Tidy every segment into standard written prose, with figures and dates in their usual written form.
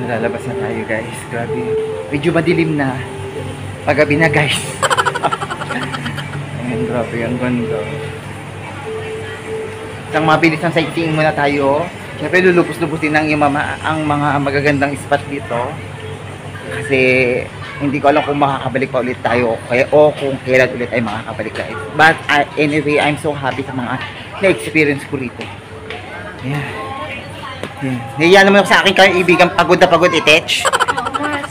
Lalabas na tayo guys. Grabe. Medyo madilim na. Paggabi na guys. Ayan, grabe. Ang ganda. Isang mabilis ng sightseeing muna tayo. Siyempre lulubos-lubusin ng ang mga magagandang spot dito. Kasi hindi ko alam kung makakabalik pa ulit tayo o kung kailan ulit ay makakabalik guys. But anyway, I'm so happy sa mga na-experience ko rito. Ayan. Niyan naman ako sa akin kaibigan, pagod na pagod itech.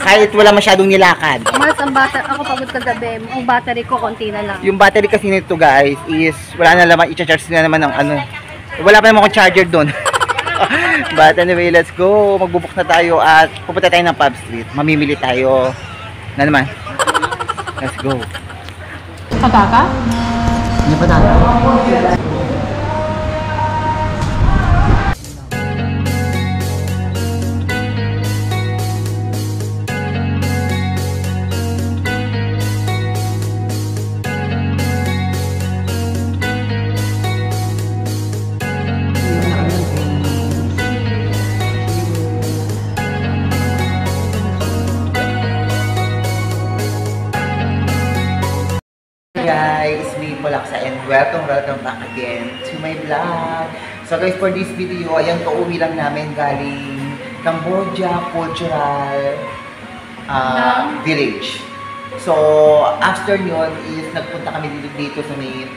Kahit wala masyadong nilakad. Mas ang ako pagod kagabi. Ang battery ko konti na lang. Yung battery kasi nito guys is wala na naman, i-charge na naman ng ano. Wala pa naman akong charger doon. But anyway, let's go. Magbubuk na tayo at pupunta tayo ng Pub Street. Mamimili tayo na naman. Let's go. Pataka? Hindi pa tayo. Guys, me Polaksa and welcome back again to my vlog. So guys, for this video, ayan, kauwi lang namin galing Cambodia Cultural Village. So after yun is nagpunta kami dito sa may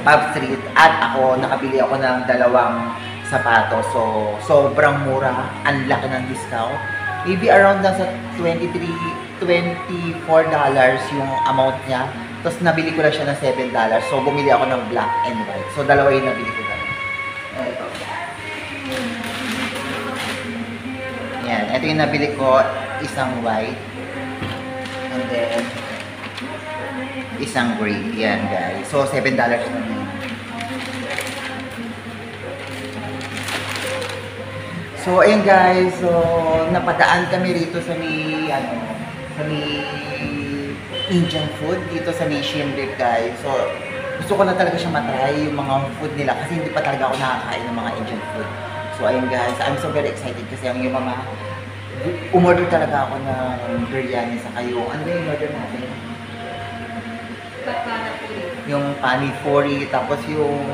Pub Street at nakabili ako ng dalawang sapatos. So sobrang mura, ang laki ng discount. Maybe around nasa $24 yung amount niya. Tapos nabili ko lang siya ng $7. So bumili ako ng black and white. So dalawa yung nabili ko lang. Ito. Yan. Ito yung nabili ko. Isang white. And then isang gray. Yan guys. So $7 na yun. So ayun guys. So napadaan kami rito sa may Indian food dito sa Siem Reap guys. So gusto ko na talaga siya matry yung mga food nila kasi hindi pa talaga ako nakakain ng mga Indian food. So ayun guys, I'm so very excited kasi yung mga umorder talaga ako ng biryani sa kayo. Ano ba yung order natin? Yung pani puri, tapos yung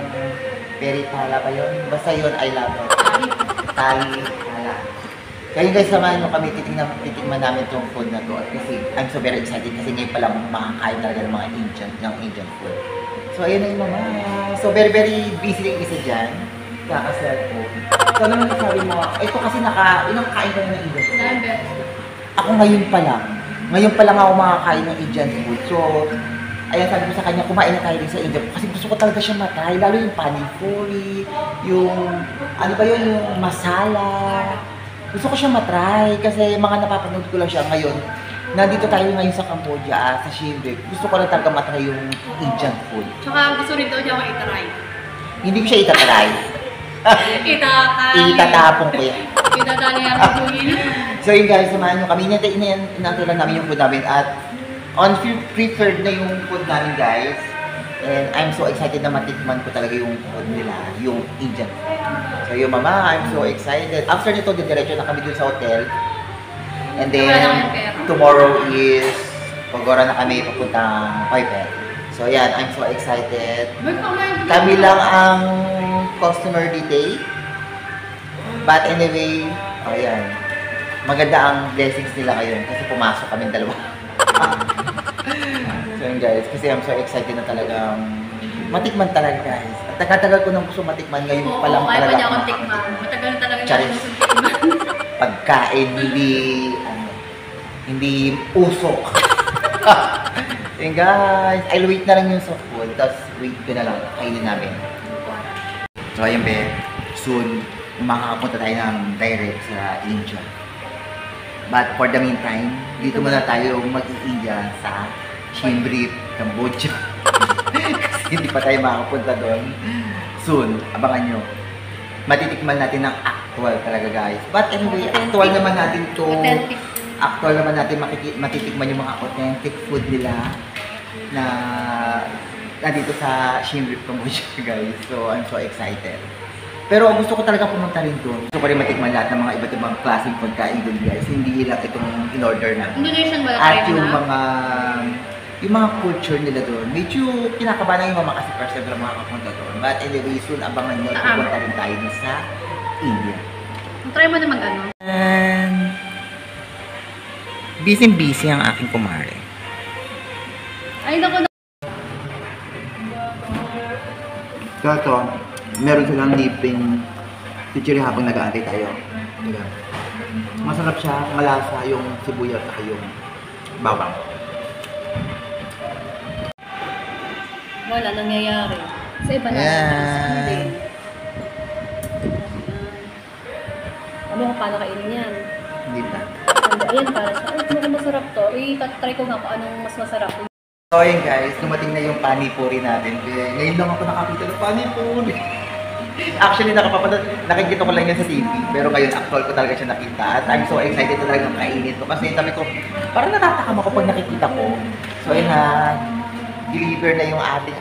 peri pala ba yun? Basta yun, I love it. Tali pala. Kaya guys, samahan nyo kami, titikman namin itong food na to. Kasi I'm so very excited kasi ngayon pala makakain talaga ng mga Indian food. So ayun na yung mga. So very busy lang isa dyan. Kaka-cellphone. So ano naman sabi mo, ito kasi ilang kain ka na ng Indian food? Ako ngayon pa lang ako makakain ng Indian food. So ayan, sabi ko sa kanya, kumain na tayo din sa Indian food. Kasi gusto ko talaga siya matry. Lalo yung pani puri, yung ano ba yun, yung masala. Gusto ko siya matry kasi mga napapanood ko lang siya ngayon. Nandito tayo ngayon sa Cambodia, sa Siem Reap. Gusto ko lang talaga matry yung Indian food. Tsaka gusto rin daw niya ako itry. Hindi ko siya itatry. Itatapong ko yan. Itadali ang pagbuhin. So yun guys, samahan nyo kami. Inantay lang namin yung food namin at prepared na yung food namin guys. And I'm so excited na matikman ko talaga yung food nila, yung Indian food. So yung mama, I'm so excited. After nito, diretso na kami dun sa hotel. And then, tomorrow is, pagora na kami papuntang Pipet. So yan, I'm so excited. Kami lang ang customer today. But anyway, ayan. Maganda ang blessings nila ngayon kasi pumasok kami dalawa. So yun guys, kasi I'm so excited na talagang matikman talaga guys. At tagal ko nang gusto matikman ngayon pa lang talaga. Oo, kaya pa niya akong tikman. Matagal na talaga niya akong gusto tikman. Pagkain, hindi usok. Yun guys, I'll wait na lang yung sa food. Tapos wait ko na lang, kainin namin. So ayun be, soon makakapunta tayo ng direct sa India. But for the meantime, dito muna tayo mag-i-India sa Siem Reap, Cambodia. Kasi hindi pa tayo makakapunta doon. Soon, abangan nyo. Matitikman natin ng actual talaga guys. But anyway, actual naman natin to. Actual naman natin matitikman yung mga authentic food nila na dito sa Siem Reap, Cambodia guys. So I'm so excited. Pero gusto ko talaga pumunta rin doon. Gusto ko rin matikman lahat ng mga iba't ibang klaseng pagkain doon guys. Hindi lang itong in-order na. Indonesian ba? At yung mga culture nila doon, medyo kinakabahan yung mama kasi first ever makakapunta doon. But anyway, soon abangan nyo at pupunta rin tayo dun sa India. Try mo na mag-ano. And busy ang aking kumare. Ay, naku na. So ito, meron silang libreng chichiri habang nag-aantay tayo. Diba? Masarap siya, malasa yung sibuyas at yung bawang. Wala, nangyayari. Sa iba na. Ayan. Ano kung paano kainin yan? Hindi na. Ayan, para sa, ay, masarap to. Try ko nga kung anong mas masarap. So ayun guys, dumating na yung panipuri natin. Ngayon lang ako nakakita ng panipuri. Actually, nakikita ko lang yan sa TV. Pero ngayon, actual ko talaga siya nakita. At I'm so excited na talagang kainin ito. Kasi sabi ko, parang natatakam ako pag nakikita ko. So ayun na, deliver na yung ating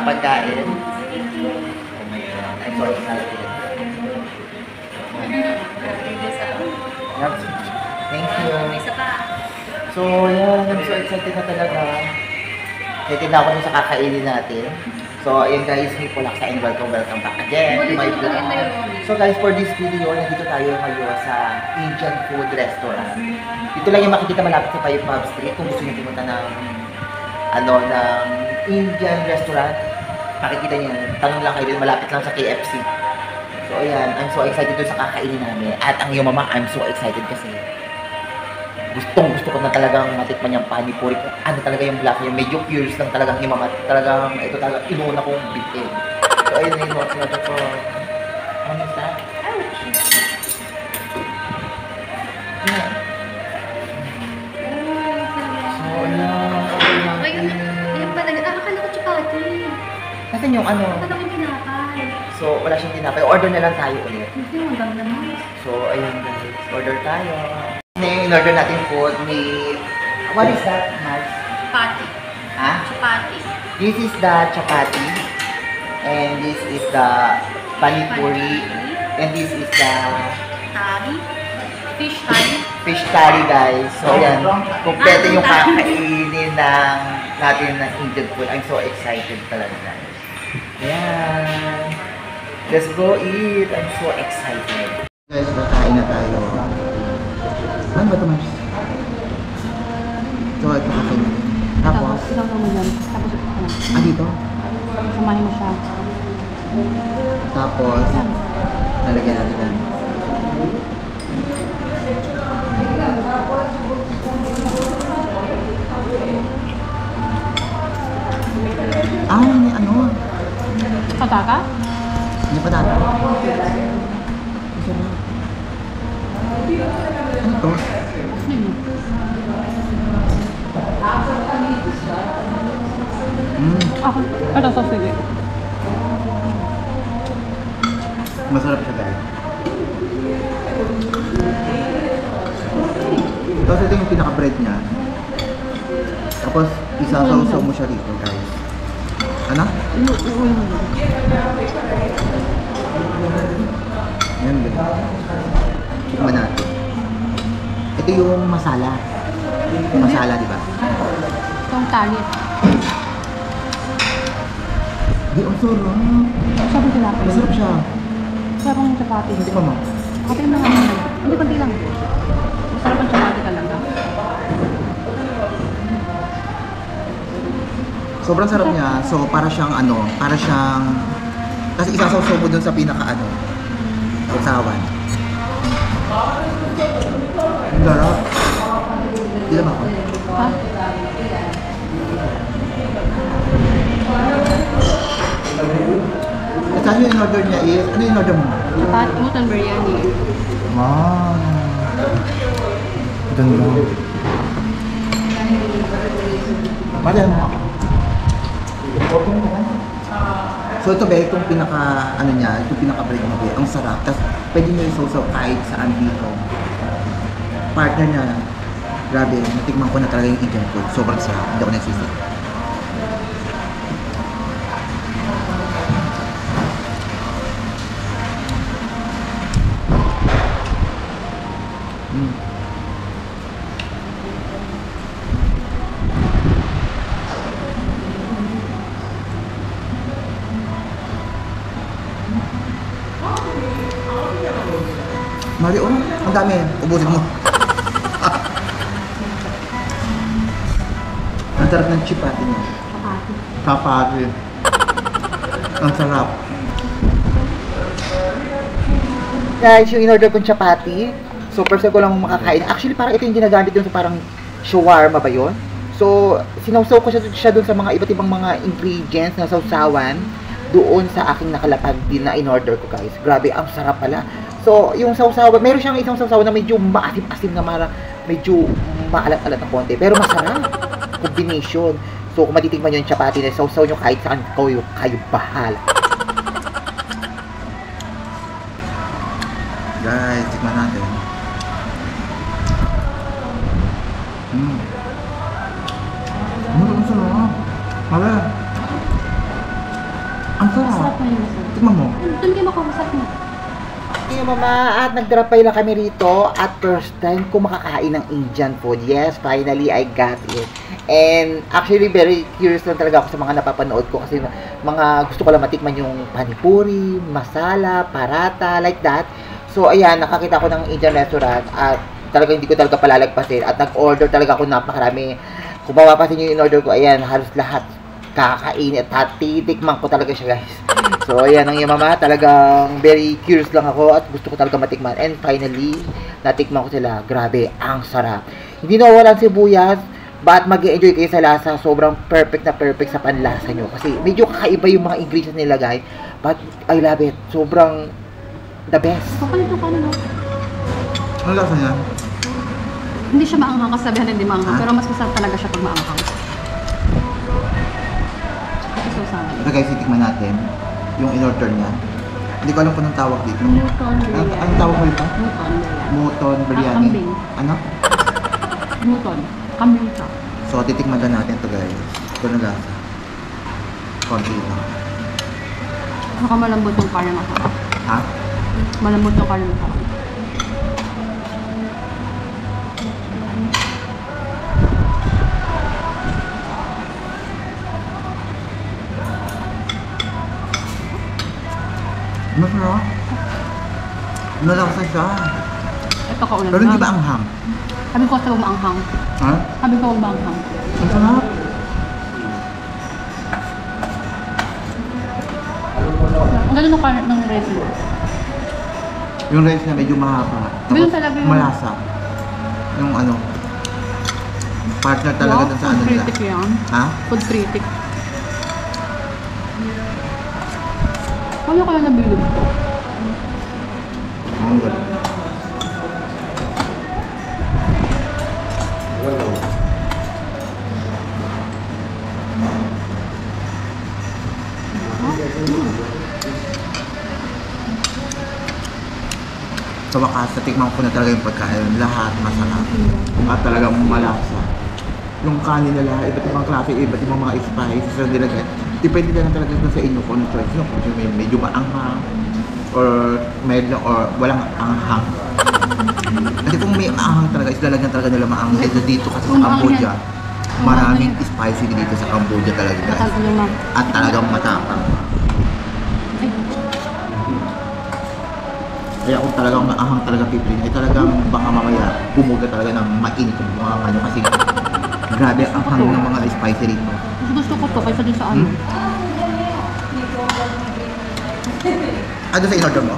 pagkain. Oh my God, I'm so excited. Thank you. Isa pa. So, yan. I'm so excited na talaga. Excited na ako dun sa kakainin natin. So, ayan guys, may pulaksa and welcome back again to my vlog. So guys, for this video, nandito tayo ngayon sa Indian food restaurant. Dito lang yung makikita malapit sa Five Pub Street. Kung gusto nyo pumunta ng ng Indian restaurant, makikita nyo, tanong lang kayo, malapit lang sa KFC. So ayan, I'm so excited dun sa kakainin namin. At ang iyong mama, I'm so excited kasi gusto ko na talagang matikman yung panipuri. Ano talaga yung black, yung medyo curious lang talagang yung mama. Talagang, ito talaga, inuuna kong bitin. So ayun na yung mga sinabi ko. Ano is that? Ouch! Yeah. So ayan, Ay, ayun pala. Akala ko chapati. natin yung ano. Akala ko tinapay. So, wala siyang tinapay. Order na lang tayo ulit. Hindi, hanggang naman. So, ayun guys. Order tayo. In-order natin food. May... What is that, Mars? Chapati. Ha? Chapati. This is the chapati. And this is the panipuri. And this is the Tari. Fish curry. fish curry, guys. So, ayan. Kompleto yung kakainin ng natin ng Indian food. I'm so excited talaga, guys. Ayan. Let's go eat. I'm so excited. Guys, kakain na tayo. Ano ba ito, Mars? So, ito kakain natin. Tapos, Ikaw mo yan. Tapos ito ka na. dito. Samahin mo siya. Tapos, nalagyan natin yan. May ano? Pataka? Hindi pa natin. Ano to? Ako. Ito, so sige. Masarap siya, guys. Tapos ito yung pinaka-bread niya. Tapos, isasaw-saw mo siya dito, guys. Ano? Yan, guys. Tikman natin. Ito yung masala. Masala, di ba? Itong talit. Di, ang sarap. Sabi ko lang. Masarap siya. Sarap ang chapati. Hindi pa mo. Kapit na nga naman. Hindi, konti lang. Masarap ang chapati talaga. Sobrang sarap niya. So, para siyang ano, para siyang... Kasi isasaw-saw mo dun sa pinaka-ano. Usawan. Ang sarap. Ilan ako? Ha? At saan yung in-order niya is... Ano yung in-order mo? Chapati, mutton biryani. Wow. Ganda. Marihan mo ako. So ito ba, itong pinaka, ano niya, itong pinaka-bread niya, be, ang sarap. Tapos pwede nyo isaw-saw kahit saan dito. Partner niya, grabe, natikman ko na talaga yung Indian food. Sobrang sarap, hindi ako nagsisi. Ubusin mo. Ang sarap ng chipati niya. Chapati. Ang sarap. Guys, yung in-order kong chapati, so first time ko lang makakain. Actually, parang ito yung ginagamit dun sa parang shawarma ba yun? So, sinawsaw ko siya dun sa mga iba't ibang mga ingredients na sausawan doon sa aking nakalapag din na in-order ko, guys. Grabe, ang sarap pala. So, yung sausawan, meron siyang isang sausawan na medyo maasim-asim na medyo maalat-alat na konti. Pero masarap. Combination. So, kung matitigman nyo yung chapati na sausaw nyo kahit saan kayo bahala. Guys, tikman natin. Ang sarap. Hala. Ang sarap. Masarap na yun. Tikman mo. Doon kayo makausap mo. Hey mama, at nagdrapay lang kami rito at first time ko makakain ng Indian food. Yes, finally I got it. And actually very curious lang talaga ako sa mga napapanood ko kasi mga gusto ko lang matikman yung panipuri, masala, parata, like that. So ayan, nakakita ko ng Indian restaurant at talagang hindi ko talaga palalagpasin at nag-order talaga ako napakarami. Kung mapapasin nyo yung in-order ko, ayan, halos lahat kakain at titikman ko talaga siya, guys. So, ayan ang yung mama. Talagang very curious lang ako at gusto ko talaga matikman. And finally, natikman ko sila. Grabe, ang sarap. Hindi na walang sibuyas, but mag-enjoy kayo sa lasa. Sobrang perfect na perfect sa panlasa nyo. Kasi medyo kakaiba yung mga ingredients nilagay. But I love it. Sobrang the best. Pakalito ka na, no? Ano lasa niya? Hindi siya maanghang, kasabihan hindi maanghang. Pero mas masarap talaga siya pag maanghang. Ito sa Ito guys, titikman natin yung in-order niya. Hindi ko alam kung anong tawag dito. Muton biryani. Anong tawag mo ito? Muton biryani. Muton biryani. Kambing. Ano? Muton. Kambing siya. So, titikman lang natin ito guys. Ito na lasa. Konti lang. Saka malambot yung karne mo. Ha? Malambot yung karne mo. Masarap. Nalasa siya. Ito ka ulan. Pero hindi ba anghang? Sabi ko sa maanghang. Ha? Sabi ko huwag maanghang. Ang sarap. Ang ganda ng karne ng rice mo. Yung rice niya medyo mahaba. Ganun talaga yun. Malasa. Yung ano. Partner talaga dun sa ano Food nila. critic yan. Ha? Food critic. Ano kaya nabilog ko? Ang good. Sa wakas, natikman ko na talaga yung pagkain. Lahat masarap. At talagang malasa. Yung kanin nila, iba't ibang klase, iba't ibang mga spices na nilagay. Depende na lang talaga sa inyo kung ano choice nyo. Kung medyo maanghang, or medyo, or walang anghang. Kasi kung may maanghang talaga, islalagyan talaga nila maanghang. Dito kasi sa Cambodia, maraming spicy dito sa Cambodia talaga, guys. At talagang matapang. Kaya kung talagang maanghang talaga pipiliin, ay talagang baka mamaya bumuga talaga ng mainit yung mga ano kasi grabe ang hang ng mga spicy rito. Gusto ko to kaysa din sa ano. Ano sa in-order mo?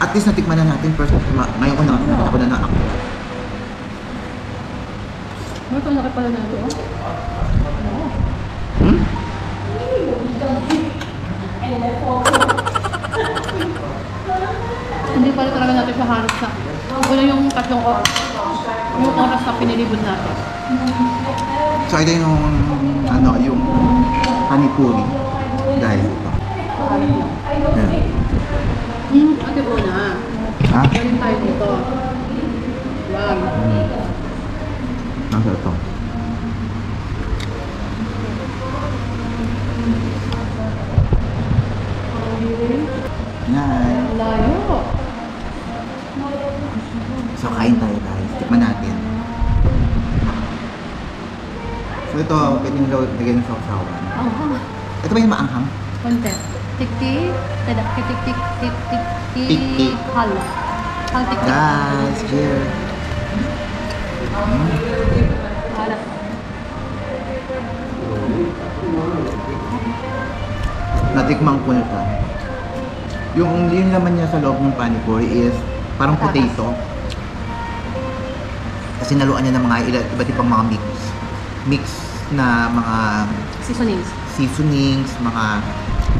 At least natikman na natin first. Ngayon ko nakita ko na ako. Ano ito? Laki pala na ito, oh. Hindi pala talaga natin siya halos sa wala yung tatlong oras. Yung oras na pinilibot natin. So ito yung ano, yung panipuri. Guys, ito. Ayan. Ate po na. Ha? Galing tayo dito. Wow. Nasa ito. Yan. Layo. So kain tayo guys. Tikman natin. So ito, pwede nyo lagyan ng sausawan. Ito ba yung maanghang? Konti. Tik-tik. Tik-tik. Tik-tik. Tik-tik. Halo. Haltik na. Guys, cheers. Alat. Natikman ko na ito. Yung laman niya sa loob ng panipuri is parang potato. Kasi naluan niya ng mga iba't ibang mga mix na mga seasonings, mga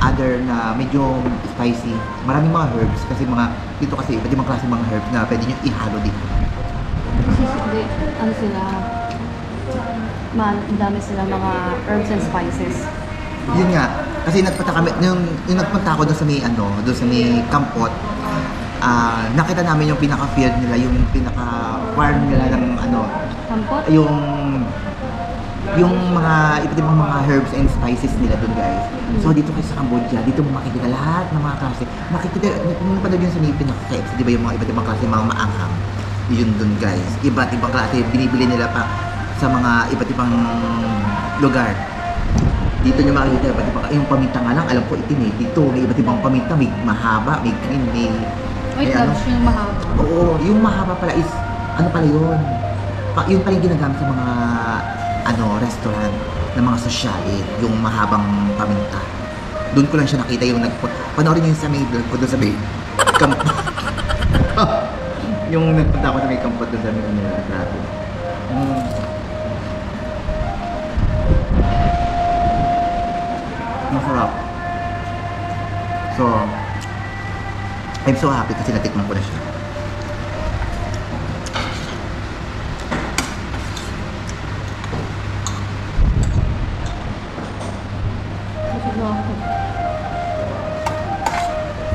other na medyo spicy. Maraming mga herbs kasi dito kasi iba't ibang klase mga herbs na pwede niyo ihalo dito. Ano sila? Dami sila mga herbs and spices. Yun nga, kasi nagpunta kami, yung nagpunta ako doon sa may Kampot, nakita namin yung pinaka-field nila, yung pinaka-farm nila ng Kampot? yung mga iba't ibang mga herbs and spices nila doon, guys. So dito kayo sa Cambodia, dito mo makikita lahat ng mga klase. Makikita, kung pa yun sa may pinaka-KFC, di ba yung mga iba't ibang klase, mga maanghang. Yun doon, guys. Iba't ibang klase, binibili nila pa sa mga iba't ibang lugar. Dito nyo makikita iba't ibang, yung paminta nga lang, alam ko itim eh. Dito, may iba't ibang paminta, may mahaba, may green, may gloves yung mahaba. Oo, yung mahaba pala is, ano pala yun? Yun pala yung ginagamit sa mga, restaurant, ng mga sosyalin, yung mahabang paminta. Doon ko lang siya nakita yung panoorin niyo sa may vlog ko doon sa may Kampot. Yung nagpunta ako sa may Kampot doon sa may grabe. Masarap. So, I'm so happy kasi natikman ko na siya.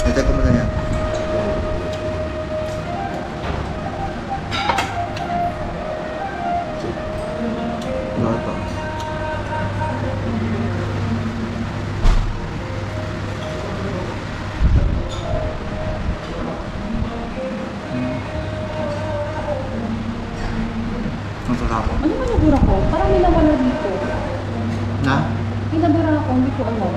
Ito ko muna yan. Ito. Masarap. Ano ba nabura ko? Parang may nawala dito. Na? May nabura ako, hindi ko alam.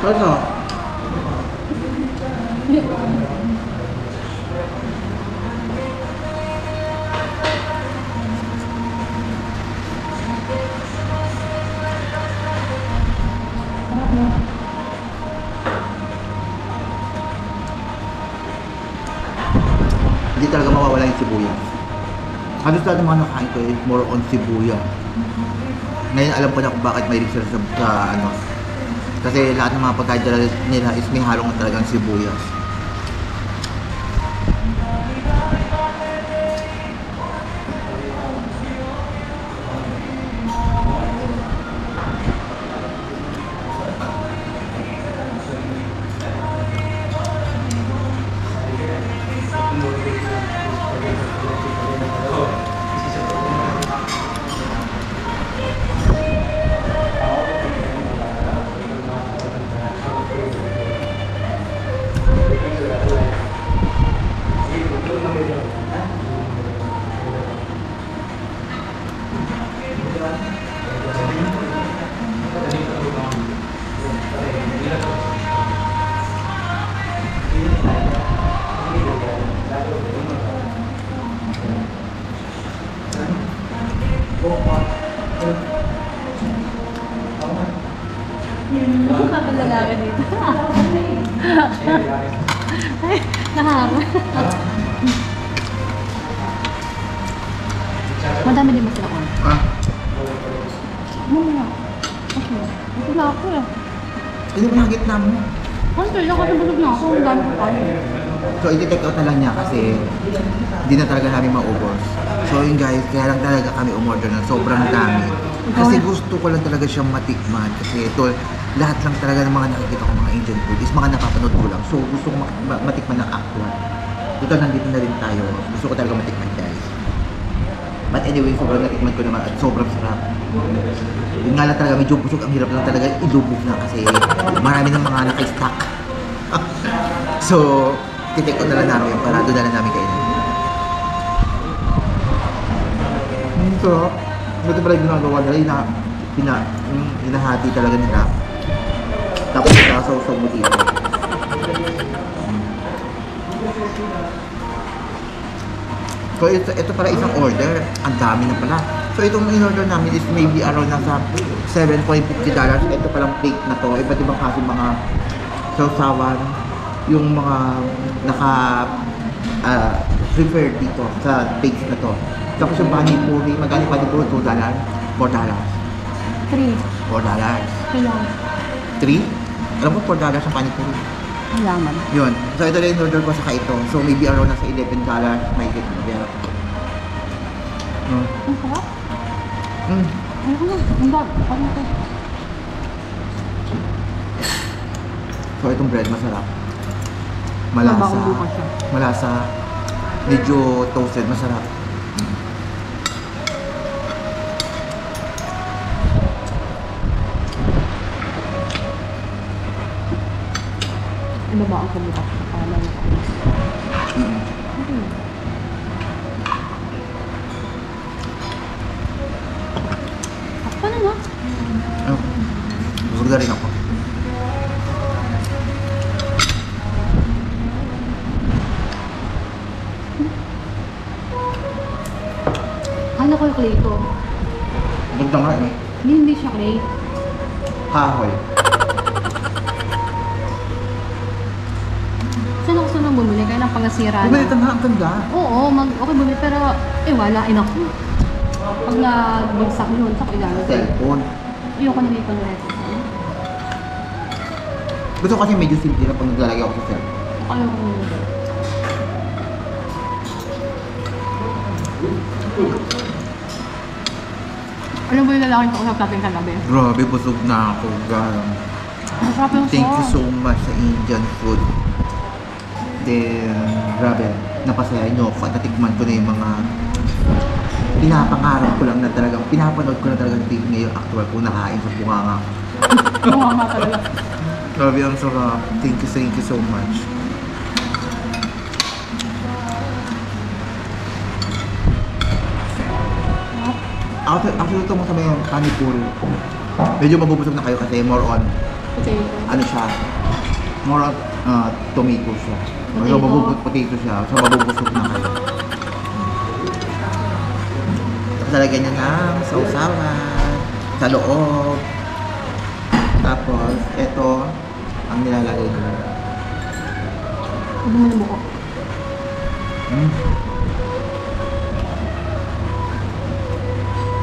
Ano? Hindi talaga mawawala yung sibuyas. Halos lahat ng mga nakain ko is more on sibuyas. Ngayon alam ko na kung bakit may research sa kasi lahat ng mga pagkain nila is may halong talagang sibuyas. Ano ka pang lalaki dito? Ay, naharap. Madami din ba sila on? Ano na? Okay. Ito na ako eh. Hindi mo nakikita mo. Kasi lang kasi busog na ako. Ang dami ko kayo. So, i-take out na lang niya kasi hindi na talaga namin maubos. So, yun guys, kaya lang talaga kami umorder ng sobrang dami. Kasi gusto ko lang talaga siyang matikman. Kasi ito, lahat lang talaga ng mga nakikita ko mga Indian food is mga napapanood ko lang. So, gusto ko matikman ng actual. Total, nandito na rin tayo. Gusto ko talaga matikman, guys. But anyway, sobrang natikman ko naman at sobrang sarap. Yun nga lang talaga, medyo busog. Ang hirap lang talaga ilubog na kasi marami ng mga naka-stack. So, titik ko na lang namin para doon na lang namin kainin. So, ito pala yung ginagawa nila, hinahati talaga nila. Tapos ikasawsaw mo dito. So, ito pala isang order. Ang dami na pala. So, itong in-order namin is maybe around nasa $7.50. Ito palang plate na to. Iba't ibang kasi mga sausawan. Yung mga preferred dito sa page na to. Tapos yung panipuri, magkano yung panipuri? $2? $4? $4. 3. Kaya. 3? Alam mo, $4 ang panipuri. Malaman. Yun. So, ito na yung order ko sa ito. So, maybe around nasa $11. May get na. Pero, Ang sarap. Ayoko na. Ang dami. Ano ito? So, itong bread masarap. Malasa. Mabaong bukas siya. Malasa. Medyo toasted. Masarap. Ano ba ang kabukas sa pala na Paano nga? Busog na rin ako. Kala ko yung clay to. Busog na nga eh. Hindi siya clay. Kahoy. Saan ako sunang bumili? Kaya lang pangasira Bumili na. na ang ganda. Oo, okay bumili. Pero, walain ako. Pag nagbagsak yun, saan ko ilalagay? Cellphone. Ayoko na may panreto. Gusto ko kasi medyo simple na pag naglalagay ako sa cellphone. Ayaw ko nila. Alam mo yung lalaking kausap natin kagabi? Grabe, busog na ako. Masarap yung Thank you sauce. so much sa Indian food. Then, grabe, napasaya nyo ako at natikman ko na yung mga pinapangarap ko lang na talagang, pinapanood ko na talagang TV ngayon actual kung nakain sa bunganga. Bunganga talaga. Grabe, ang sarap. Thank you so much. Actually, ito mo sa may panipuri. Medyo mabubusog na kayo kasi more on, Potato. ano siya, more on tomato siya. Potato. Potato siya. So, mabubusog na kayo. Tapos lalagyan niya ng sausawan sa loob. Tapos, ito ang nilalagay niya. Ano mo na buko?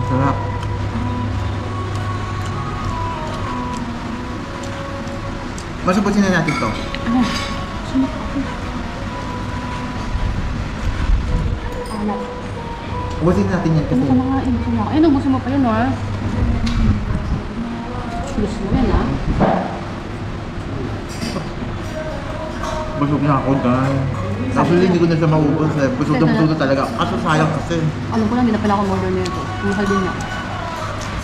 Sarap. Masubutin na natin to. Ano? Sumak ako. Alat. Ubusin natin yan kasi. Ano ka na nga? Gusto mo. Ayun, gusto mo pa yun, ha? Gusto mo yan, ha? Busog na ako, guys. Actually, hindi ko na siya maubos eh. Busog na talaga. Kaso sayang kasi. Alam ko lang, hindi na pala ako order nito. Mahal din niya.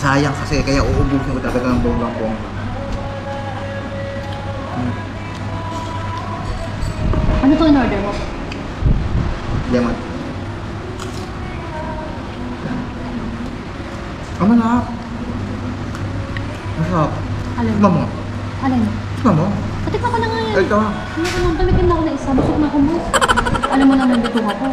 Sayang kasi, kaya uubusin ko talaga ng bonggang-bongga. Ano to in order mo? Lemon. Ang malap. Masarap. Alin? Tignan mo. Alin? Tignan mo. Patikman ko na nga yan. Ito. Ano ko lang, tamikin na ako na isa. Busog na ako mo. Alam mo na nandito ako.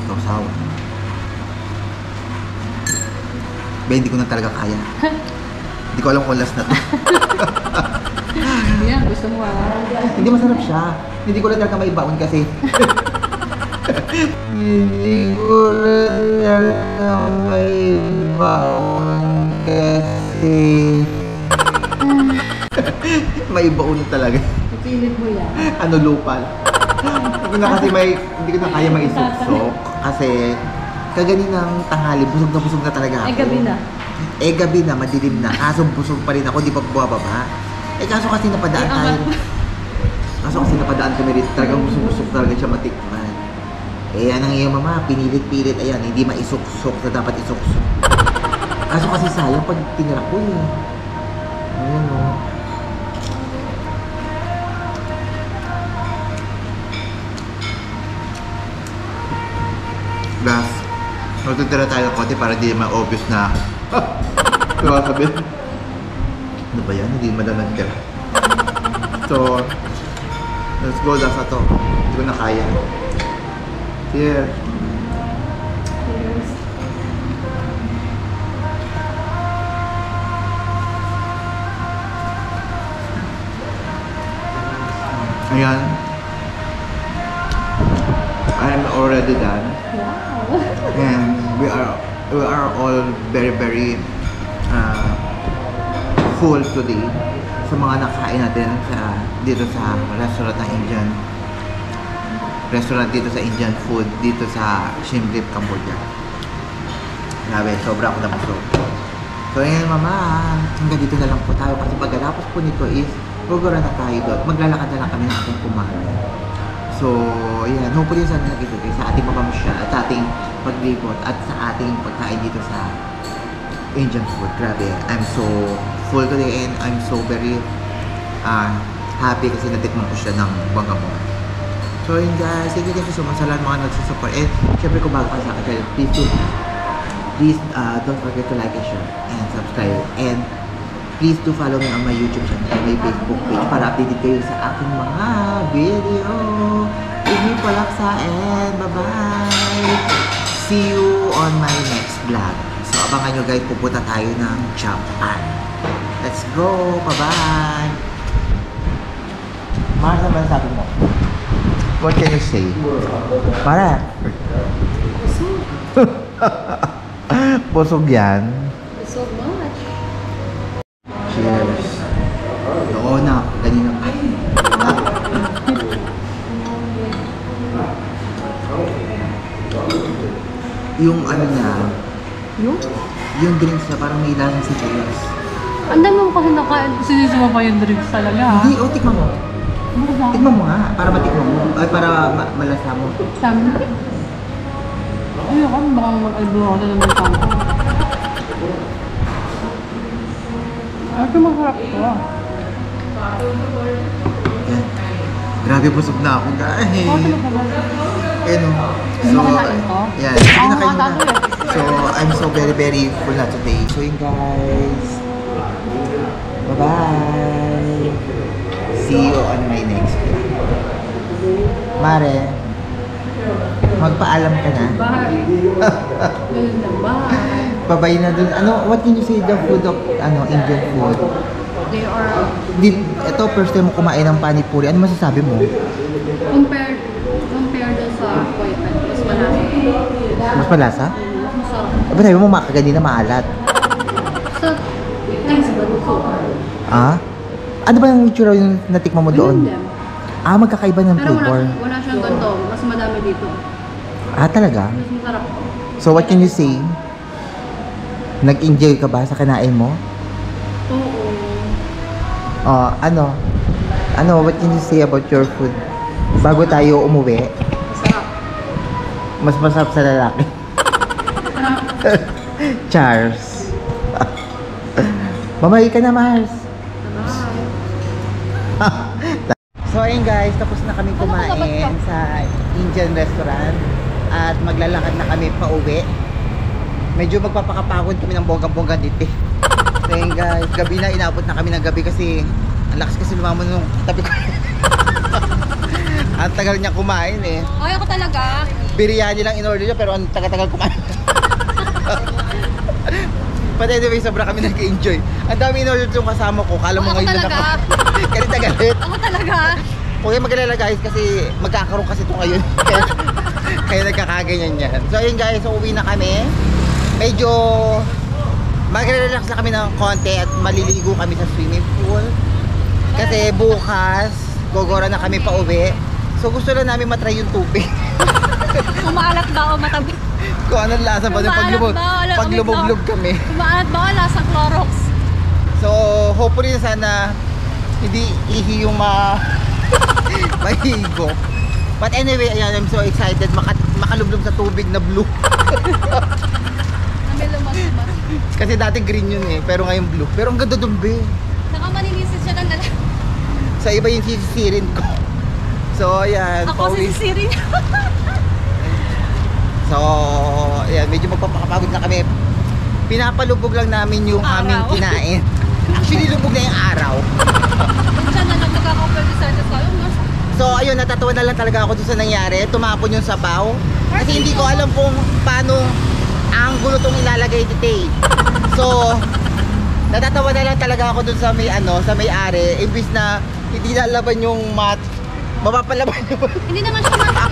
Sausawa. Hindi ko na talaga kaya. Hindi ko alam kung last na to. Hindi yan, gusto mo Hindi masarap siya. Hindi ko na talaga maibaon kasi. Hindi ko na talaga maibaon kasi. Maibaon talaga. Pipilit mo yan. Ano lupal. Hindi ko na kaya maisuksok kasi kaganinang tanghali, busog na talaga ako. Gabi na, madilim na. Kaso busog pa rin ako, di pa bumababa. Kaso kasi napadaan tayo. Kaso kasi napadaan kami rin, talagang busog talaga siya matikman. Eh, yan ang iyong mama, pinilit-pilit, ayan, hindi maisuksok na dapat isuksok. Kaso kasi sayang pag tinira ko eh. Ayan o. Last, magtutira tayo ng konti para di ma-obvious na diba sabi? Ano ba yan? Hindi madam nagtira. So, let's go, last na to. Hindi ko na kaya. Cheers! Ayan. I'm already done. Wow. And we are all very full today sa mga nakain natin dito sa restaurant ng Indian restaurant dito sa Indian food dito sa Siem Reap, Cambodia. Grabe, sobra ako nabusog. So yun mama, hanggang dito na lang po tayo kasi pagkatapos po nito is gugura na tayo doon. Maglalakad na lang kami ng ating kumain. So, yan. Hopefully sana nag-ibigay sa ating pamamasya at sa ating paglibot at sa ating pagkain dito sa Indian food. Grabe. I'm so full today and I'm so very happy kasi natikman ko siya ng banggamon. So, yun guys. Thank you so much sa lahat mga nagsusupport. And, syempre kung bago ka sa akin, please don't forget to like and share and subscribe. And, please do follow me on my YouTube channel and my Facebook page para updated kayo sa aking mga video. Hindi po laksa and bye-bye! See you on my next vlog. So abangan nyo guys, pupunta tayo ng Japan. Let's go! Bye-bye! Mara, naman sabi mo? What can you say? Mara? Busog. Busog yan. So much. Cheers. Oo na, kanina pa. Yung ano niya, yung drinks na parang may lasang si Cheers. Ang dami mo kasi nakain. Sinisima pa yung drinks talaga. Hindi, tikman mo. Ano Tikman mo nga, para matikman mo. Ay, para malasa mo. Sabi. Ayoko, baka mag-alburo ako na naman sa ako. Ito masarap ito ah. Yan. Grabe, busog na ako, guys. Ito masarap. Ano? Hindi mo kakain to? Yan. Sige Ako na kayo na. makatato eh. So, I'm so very full na today. So, yun guys. Bye-bye. See you on my next vlog. Mare, magpaalam ka na. Bye. Ganun na, bye. Babay na dun. Ano, what can you say the food of, Indian food? They are, Ito, first time mo kumain ng panipuri. Ano masasabi mo? compared dun sa Koipan, mas malasa. Mas malasa? Mas masarap. Sabi mo, kanina maalat. Sa taste ba nito? Ah? Ano ba yung itsura yung natikman mo doon? Ganun din. Ah, magkakaiba ng Pero flavor. wala siyang ganito. Mas madami dito. Ah, talaga? Mas masarap. So, what can you say? Nag-enjoy ka ba sa kinain mo? Oo. Oh, ano, what can you say about your food? Bago tayo umuwi, Masarap. mas masarap sa lalaki. Charles. Mamay ka na, Mars. Bye. So ayun guys, tapos na kami kumain sa Indian restaurant at maglalakad na kami pa uwi. Medyo magpapakapagod kami ng bonggang-bongga dito eh. So ayun guys, gabi na, inabot na kami ng gabi kasi ang lakas kasi lumamon nung tabi ko. Ang tagal niya kumain eh. Ay, ako talaga. Biryani lang in-order niya pero ang tagal-tagal kumain. But anyway, sobra kami nag-enjoy. Ang dami in-order yung kasama ko. Kala mo Ako ngayon lang talaga. ako. Galit na galit. Ako talaga. Huwag kayo mag-alala guys kasi magkakaroon kasi ito ngayon. Kaya nagkakaganyan yan. So ayun guys, so uwi na kami. Medyo magre-relax na kami ng konti at maliligo kami sa swimming pool. Kasi bukas, gogora na kami pa uwi. So gusto lang namin matry yung tubig. Umaalat ba o matabi? Kung anong lasa ba pag lumublob kami. Umaalat ba o lasa Clorox? So hopefully sana hindi ihi yung mahigo. But anyway, ayan, I'm so excited makalublob sa tubig na blue. Na may lumas-mas. Kasi dati green yun eh, pero ngayon blue. Pero ang ganda dun, be. Saka maninisis siya ng dala. Sa iba yung sisisirin ko. So, ayan. Ako sisisirin. So, ayan, medyo magpapakapagod na kami. Pinapalubog lang namin yung Araw. aming kinain. Actually, lubog na yung araw. Kung siya na lang nagkakapwede sa tayo, no? So, ayun, natatawa na lang talaga ako doon sa nangyari. Tumapon yung sabaw. Kasi hindi ko alam kung paano angulo tong ilalagay dito eh. So, natatawa na lang talaga ako doon sa may sa may-ari. Imbis na hindi lalaban yung mat, mapapalaban yung Hindi naman siya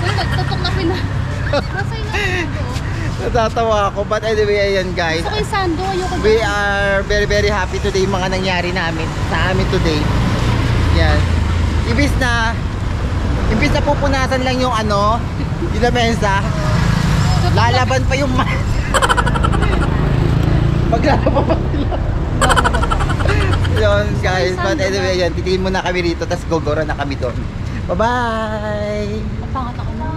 Uy, magtutok na pina. Nasa yung sando. Natatawa ako. But anyway, ayan guys. Gusto ko yung sando. Ayoko We are very very happy today mga nangyari namin sa amin today. Yan. Imbis na pupunasan lang yung yung lamesa, lalaban pa yung mat. Maglalaban pa sila. Yun guys, but anyway yan, titingin muna kami rito, tapos gogora na kami doon. Bye bye! Pangat ako na.